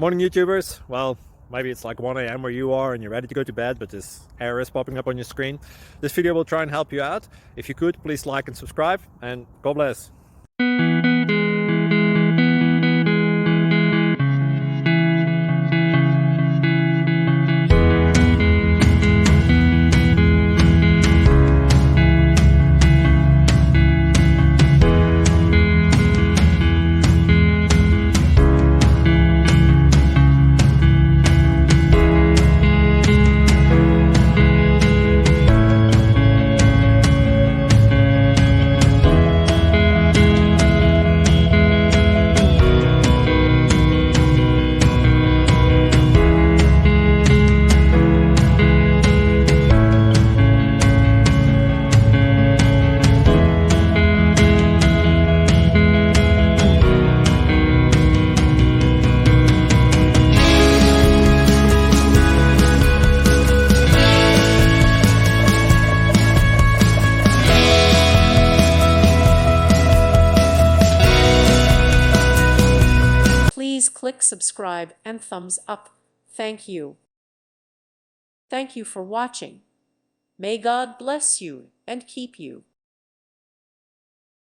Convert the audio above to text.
Morning, YouTubers. Well, maybe it's like 1 a.m. where you are and you're ready to go to bed, but this error is popping up on your screen. This video will try and help you out. If you could, please like and subscribe, and God bless. Please click subscribe and thumbs up. Thank you. Thank you for watching. May God bless you and keep you.